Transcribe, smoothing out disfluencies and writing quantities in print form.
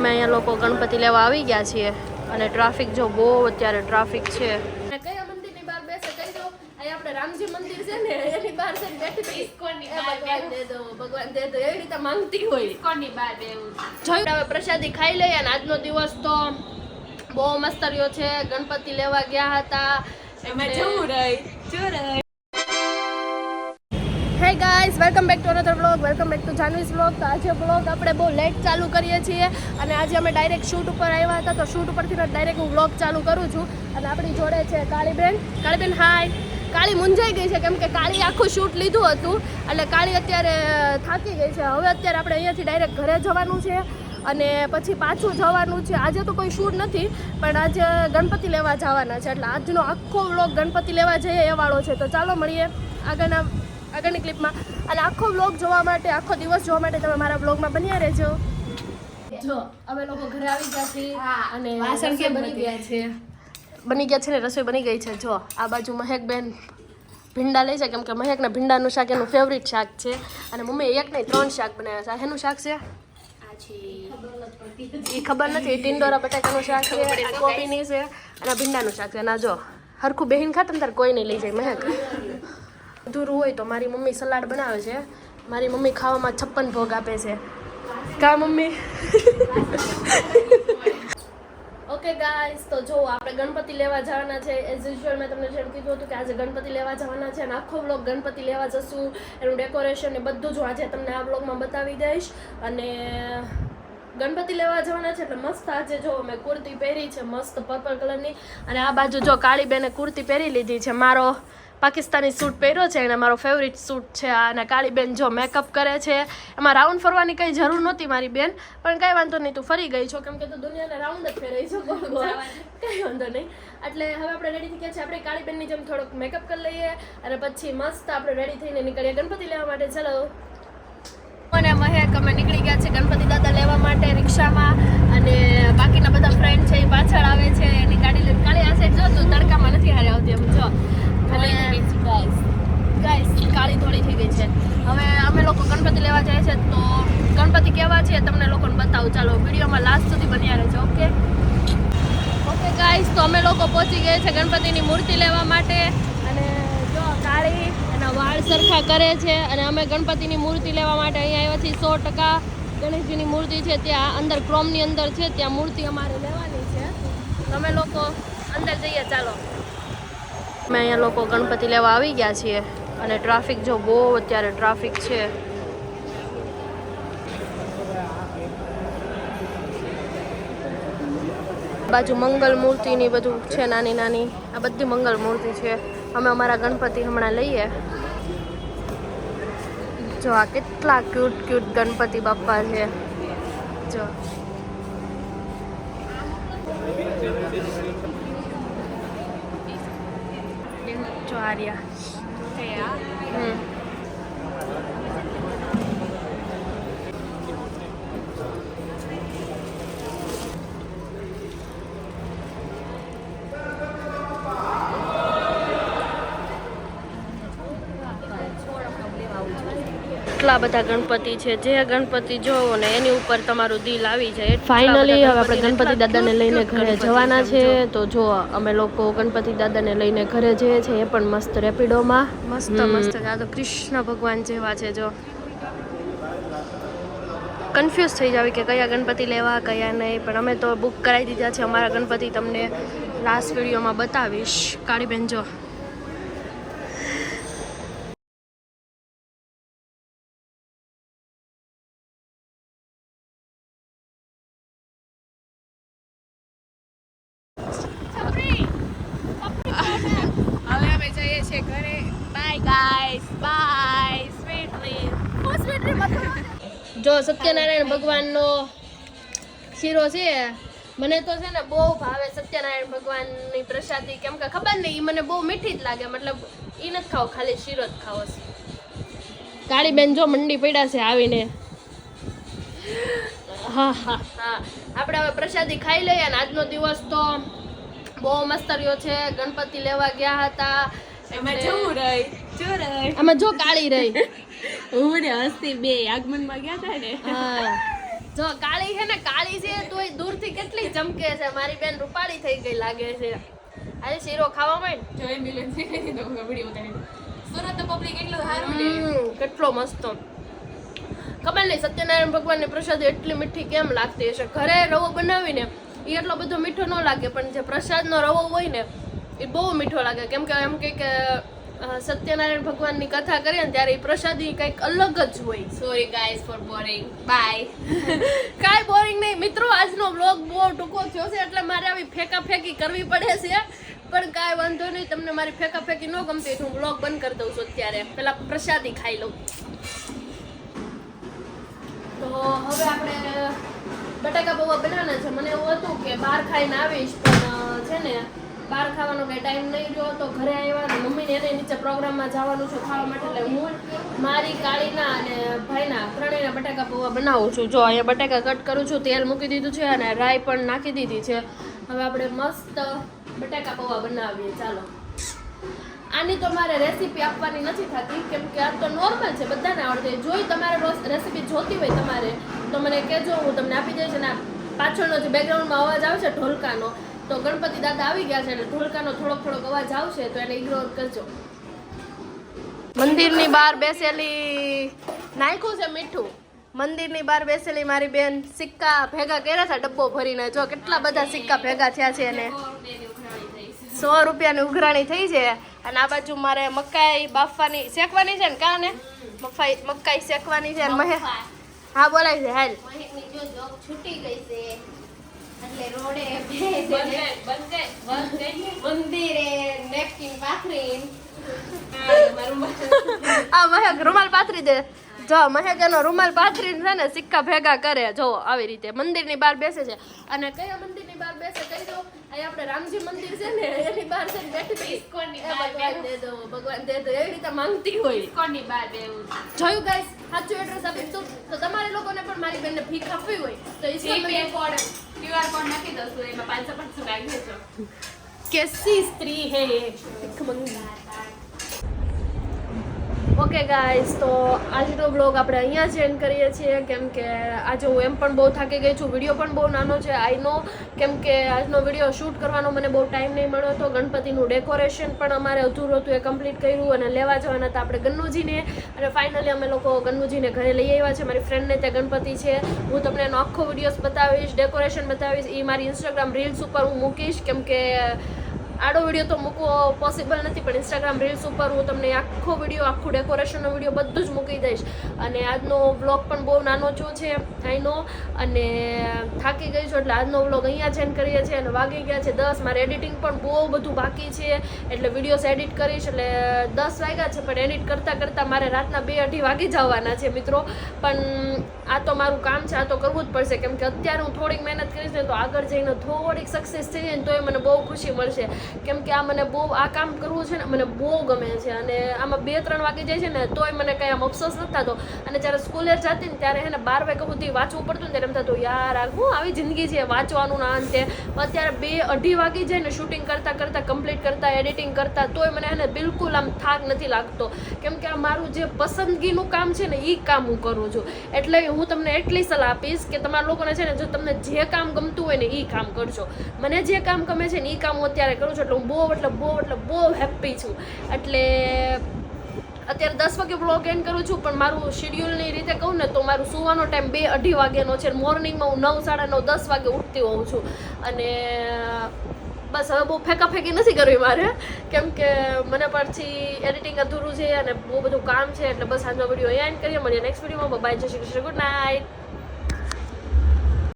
અમે અહીંયા લોકો ગણપતિ લેવા આવી ગયા છીએ અને ટ્રાફિક જો બહુ અત્યારે ટ્રાફિક છે. કયા મંદિરની બહાર બેસે કહી દો. અહીંયા આપણે રામજી મંદિર છે ને એની બહાર છે બેઠી ઇસ્કોનની બહાર દે દો ભગવાન દે દો એવી રીતે માંગતી હોય. ઇસ્કોનની બહાર બેવું જોયું. હવે પ્રસાદી ખાઈ લઈએ અને આજનો દિવસ તો બહુ મસ્ત રહ્યો છે. ગણપતિ લેવા ગયા હતા એમાં જવું રહી. Hey guys, welcome back to another vlog. Welcome back to Janvi's vlog. તો આજે વ્લોગ આપણે બહુ લેટ ચાલુ કરીએ છીએ અને આજે અમે ડાયરેક્ટ શૂટ ઉપર આવ્યા હતા. તો શૂટ ઉપરથી ડાયરેક્ટ હું વ્લોગ ચાલુ કરું છું અને આપણી જોડે છે કાળીબેન. કાળીબેન હાય. કાળી મૂંઝાઈ ગઈ છે કેમ કે કાળી આખું શૂટ લીધું હતું એટલે કાળી અત્યારે થાકી ગઈ છે. હવે અત્યારે આપણે અહીંયાથી ડાયરેક્ટ ઘરે જવાનું છે અને પછી પાછું જવાનું છે. આજે તો કોઈ શૂટ નથી પણ આજે ગણપતિ લેવા જવાના છે એટલે આજનો આખો વ્લોગ ગણપતિ લેવા જઈએ એ વાળો છે. તો ચાલો મળીએ આગળની ક્લિપમાં અને આખો વ્લોગ જોવા માટે, આખો દિવસ જોવા માટે તમે મારા વ્લોગમાં બન્યા રહેજો. જો અમે લોકો ઘરે આવી ગયા છીએ અને વાસણ કે બની ગયા છે ને રસોઈ બની ગઈ છે. જો આ બાજુ મહેકબેન ભીંડા લે છે કેમ કે મહેકને ભીંડાનું શાક એનું ફેવરિટ શાક છે અને મમ્મીએ એક નહીં 3 શાક બનાવ્યા છે. શેનું શાક છે એ ખબર નથી. ટિંડોરા બટાકાનું શાક છે, કોબીની છે અને ભીંડાનું શાક છે. ના જો હરખું બેહીન ખાતા ને તાર કોઈ નહીં લઈ જાય. મહેક અધૂરું હોય તો મારી મમ્મી સલાડ બનાવે છે. મારી મમ્મી ખાવામાં 56 ભોગ આપે છે. કા મમ્મી? ઓકે ગાઈસ, તો જો આપણે ગણપતિ લેવા જવાના છે. એઝ યુઝ્યુઅલ મેં તમને જેમ કીધું હતું કે આજે ગણપતિ લેવા જવાના છે અને આખો વ્લોગ ગણપતિ લેવા જશું એનું ડેકોરેશન ને બધું જ આજે તમને આ વ્લોગમાં બતાવી દઈશ. અને ગણપતિ લેવા જવાના છે એટલે મસ્ત આજે જો મેં કુર્તી પહેરી છે મસ્ત પર્પલ કલરની અને આ બાજુ જો કાળીબેને કુર્તી પહેરી લીધી છે. મારો પાકિસ્તાની સૂટ પહેર્યો છે અને મારો ફેવરિટ સૂટ છે આ. અને કાળીબેન જો મેકઅપ કરે છે. એમાં રાઉન્ડ ફરવાની કંઈ જરૂર નહોતી મારી બેન પણ કાંઈ વાંધો નહીં, તું ફરી ગઈ છો કેમ કે તું દુનિયાને રાઉન્ડ જ ફેરવી છો. કંઈ વાંધો નહીં. એટલે હવે આપણે રેડી થઈ ગયા છે. આપણે કાળીબેનની જેમ થોડોક મેકઅપ કરી લઈએ અને પછી મસ્ત આપણે રેડી થઈને નીકળીએ ગણપતિ લેવા માટે. ચલો. અને મહેક અમે નીકળી ગયા છે ગણપતિ દાદા લેવા માટે રિક્ષામાં અને બાકીના બધા ફ્રેન્ડ છે એ પાછળ આવે છે એની ગાડી લઈને. કાળી આ સાઈડ જો તું તડકામાં નથી હારે આવતી એમ જો. ગાઈસ કાળી થોડી થઈ ગઈ છે. હવે અમે લોકો ગણપતિ લેવા જઈએ છીએ તો ગણપતિ કેવા છે તમને લોકોને બતાવું. ચાલો વિડીયોમાં લાસ્ટ સુધી બન્યા રહેજો. ઓકે ગાઈસ, તો અમે લોકો પહોંચી ગયા છે ગણપતિની મૂર્તિ લેવા માટે અને જો કાળી એના વાળ સરખા કરે છે અને અમે ગણપતિની મૂર્તિ લેવા માટે અહીંયા આવ્યા છીએ. 100% ગણેશજીની મૂર્તિ છે ત્યાં અંદર ક્રોમની અંદર છે ત્યાં મૂર્તિ અમારે લેવાની છે. અમે લોકો અંદર જઈએ. ચાલો. અમે અહીંયા લોકો ગણપતિ લેવા આવી ગયા છીએ અને ટ્રાફિક જો બહુ અત્યારે ટ્રાફિક છે. બાજુ મંગલ મૂર્તિની બધું છે નાની નાની. આ બધી મંગલ મૂર્તિ છે. અમે અમારા ગણપતિ હમણાં લઈએ. જો આ કેટલા ક્યુટ ગણપતિ બાપ્પા છે. જો આર્યા કેટલા બધા ગણપતિ છે. જે ગણપતિ જોવો ને એની ઉપર તમારું દિલ આવી જાય. ફાઇનલી હવે આપણે ગણપતિ દાદાને લઈને ઘરે જવાના છે. તો જો અમે લોકો ગણપતિ દાદાને લઈને ઘરે જઈએ છીએ એ પણ મસ્ત રેપિડોમાં. મસ્ત આ તો કૃષ્ણ ભગવાન જેવા છે. જો કન્ફ્યુઝ થઈ જાવી કે કયા ગણપતિ લેવા કયા નહીં પણ અમે તો બુક કરાવી દીધા છે અમારા ગણપતિ. તમને લાસ્ટ વિડીયોમાં બતાવીશ. કાળીબેન જો ઘરે. Bye guys, bye. Sweet dream. જો સત્યનારાયણ ભગવાનનો શીરો છે મને તો છે ને બહુ ભાવે. સત્યનારાયણ ભગવાનની પ્રસાદી કેમ કે ખબર નહીં એ મને બહુ મીઠી જ લાગે. મતલબ એ નથી ખાવ, ખાલી શીરો જ ખાવો છે. કાળીબેન જો મંડી પડ્યા છે આવીને. હા આપણે હવે પ્રસાદી ખાઈ લઈએ અને આજનો દિવસ તો બહુ મસ્ત રહ્યો છે. ગણપતિ લેવા ગયા હતા એમાં જવું રહી. આમાં જો કાળી રહી. હું ને હસ્તી બે આગમનમાં ગયા હતા ને. હા જો કાળી છે ને, કાળી છે તોય દૂરથી કેટલી ચમકે છે. મારી બેન રૂપાળી થઈ ગઈ લાગે છે. આજે શીરો ખાવા માંડ. જો એમ્બ્યુલન્સ થઈ ગઈ તો વિડિયો ઉતારી. સુરત તો પબ્લિક એટલું સારું લે. કેટલો મસ્ત. ખબર નહીં સત્યનારાયણ ભગવાનની પ્રસાદી એટલી મીઠી કેમ લાગતી હશે. ઘરે રવો બનાવીને એ એટલો બધો મીઠો ન લાગે, પણ જે પ્રસાદનો રવો હોય ને એ બહુ મીઠો લાગે. કેમ કે એમ કે સત્યનારાયણ ભગવાનની કથા કરીએ ને ત્યારે એ પ્રસાદી કંઈક અલગ જ હોય. Sorry guys for boring. Bye. કાંઈ બોરિંગ નહીં મિત્રો, આજનો વ્લોગ બહુ ટૂંકો થયો છે એટલે મારે આવી ફેંકાફેંકી કરવી પડે છે. પણ કાંઈ વાંધો નહીં, તમને મારી ફેંકાફેંકી ન ગમતી હું વ્લોગ બંધ કરી દઉં છું અત્યારે. પહેલા પ્રસાદી ખાઈ લઉં. તો હવે આપણે બટાકા પૌવા બનાવવાના છે. મને એવું હતું કે બહાર ખાઈને આવીશ, પણ છે ને બહાર ખાવાનો કંઈ ટાઈમ નહીં રહ્યો. તો ઘરે આવ્યા ને મમ્મીને એને નીચે પ્રોગ્રામમાં જવાનું છે ખાવા માટે, એટલે હું મારી કાળીના અને ભાઈના ત્રણેયના બટાકા પૌવા બનાવું છું. જો અહીંયા બટાકા કટ કરું છું, તેલ મૂકી દીધું છે અને રાઈ પણ નાખી દીધી છે. હવે આપણે મસ્ત બટાકા પૌવા બનાવીએ. ચાલો. આની તો મારે રેસીપી આપવાની નથી થતી, કેમ કે આ તો નોર્મલ છે, બધાને આવડે. જોઈ તમારે રેસીપી જોતી હોય તમારે તો મને કહેજો, હું તમને આપી દઈશ. અને પાછળનો જે બેકગ્રાઉન્ડમાં અવાજ આવે છે ઢોલકાનો, તો ગણપતિ દાદા આવી ગયા છે એટલે ઢોલકાનો થોડોક અવાજ આવશે તો એને ઇગ્નોર કરજો. મંદિરની બહાર બેસેલી નાખ્યું છે મીઠું. મંદિરની બહાર બેસેલી મારી બેન સિક્કા ભેગા કર્યા છે ડબ્બો ભરીને. જો કેટલા બધા સિક્કા ભેગા થયા છે એને. 100 રૂપિયાની ઉઘરાણી થઈ છે. અને આ બાજુ મારે મકાઈ બાફવાની શેકવાની છે ને, કાને મકાઈ શેકવાની છે. હા બોલાય છે. હાલ છૂટી ગઈ છે એટલે રોડે મંદિરે નેપકિન પાથરીને આ મહેક રૂમાલ પાથરી દે. જો મહેક એનો રૂમાલ પાથરીને છે ને સિક્કા ભેગા કરે. જો આવી રીતે મંદિરની બહાર બેસે છે. અને કયા મંદિરની બહાર બેસે કહી દો. અહીં આપણે રામજી મંદિર છે ને એની બહાર છે ને બેઠી ઇસ્કોનની ભગવાન દે દો, ભગવાન દે દો, એવી રીતે માંગતી હોય. ઇસ્કોનની બહાર બેવું જોયું ગાઈસ, સાચું એડ્રેસ આપીશું. તો તમારે લોકોને પણ મારી બેનને ભીખ આપવી હોય તો ઇસ્કોન QR કોડ નાખી દઉં છું, એમાં 500 નાખી દેજો. कैसी स्त्री है ये ભીખમંગા. ઓકે ગાઈસ, તો આજનો બ્લોગ આપણે અહીંયા જ એન્ડ કરીએ છીએ. કેમ કે આજે હું એમ પણ બહુ થાકી ગઈ છું. વિડીયો પણ બહુ નાનો છે આઈ નો, કેમ કે આજનો વિડીયો શૂટ કરવાનો મને બહુ ટાઈમ નહીં મળ્યો હતો. ગણપતિનું ડેકોરેશન પણ અમારે અધૂરું હતું, એ કમ્પ્લીટ કર્યું. અને લેવા જવાના હતા આપણે ગન્નુજીને. અને ફાઇનલી અમે લોકો ગન્નુજીને ઘરે લઈ આવ્યા છે. મારી ફ્રેન્ડને ત્યાં ગણપતિ છે. હું તમને એનો આખો વિડીયોઝ બતાવીશ, ડેકોરેશન બતાવીશ. એ મારી ઇન્સ્ટાગ્રામ રીલ્સ ઉપર હું મૂકીશ, કેમ કે આડો વિડીયો તો મૂકવો પોસિબલ નથી, પણ ઇન્સ્ટાગ્રામ રીલ્સ ઉપર હું તમને આખો વિડીયો, આખું ડેકોરેશનનો વિડીયો બધું જ મૂકી દઈશ. અને આજનો વ્લોગ પણ બહુ નાનો જો છે આઈ નો, અને થાકી ગઈ છું એટલે આજનો વ્લોગ અહીંયા જ એન્ડ કરીએ છીએ. અને વાગી ગયા છે 10. મારે એડિટિંગ પણ બહુ બધું બાકી છે, એટલે વિડીયોઝ એડિટ કરીશ. એટલે 10 વાગ્યા છે, પણ એડિટ કરતાં કરતાં મારે રાતના 2-2:30 વાગી જવાના છે મિત્રો. પણ આ તો મારું કામ છે, આ તો કરવું જ પડશે. કેમ કે અત્યારે હું થોડીક મહેનત કરીશ ને તો આગળ જઈને થોડીક સક્સેસ થઈ જાય ને તો એ મને બહુ ખુશી મળશે. કેમ કે આ મને બહુ આ કામ કરવું છે ને મને બહુ ગમે છે. અને આમાં 2-3 વાગી જાય છે ને તોય મને કંઈ આમ અફસોસ નથી થતો. અને જ્યારે સ્કૂલે જતી ને ત્યારે હે ને 12 વાગ્યા સુધી વાંચવું પડતું ને ત્યારે એમ થતું યાર આ હું આવી જિંદગી છે વાંચવાનું ના અંતે. અત્યારે 2-2:30 વાગી જાય ને શૂટિંગ કરતાં કમ્પ્લીટ કરતાં એડિટિંગ કરતાં તોય મને હે ને બિલકુલ આમ થાક નથી લાગતો. કેમ કે આ મારું જે પસંદગીનું કામ છે ને એ કામ હું કરું છું. એટલે હું તમને એટલી સલાહ આપીશ કે તમારા લોકોને છે ને જો તમને જે કામ ગમતું હોય ને એ કામ કરજો. મને જે કામ ગમે છે ને એ કામ હું અત્યારે કરું છું. એટલે હું બહુ હેપી છું. એટલે અત્યારે 10 વાગે બ્લોગ એન્ડ કરું છું, પણ મારું શેડ્યુલની રીતે કહું ને તો મારું સુવાનો ટાઈમ 2-2:30 વાગ્યાનો છે. મોર્નિંગમાં હું 9, 9:30, 10 વાગે ઉઠતી હોઉં છું. અને બસ હવે બહુ ફેંકાફેંકી નથી કરવી મારે, કેમ કે મને પછી એડિટિંગ અધૂરું છે અને બહુ બધું કામ છે. એટલે બસ આજનો વિડીયો અહીંયા એન્ડ કરીએ. મળીએ નેક્સ્ટ વિડીયોમાં. બાય, જય શ્રી કૃષ્ણ, ગુડ નાઇટ.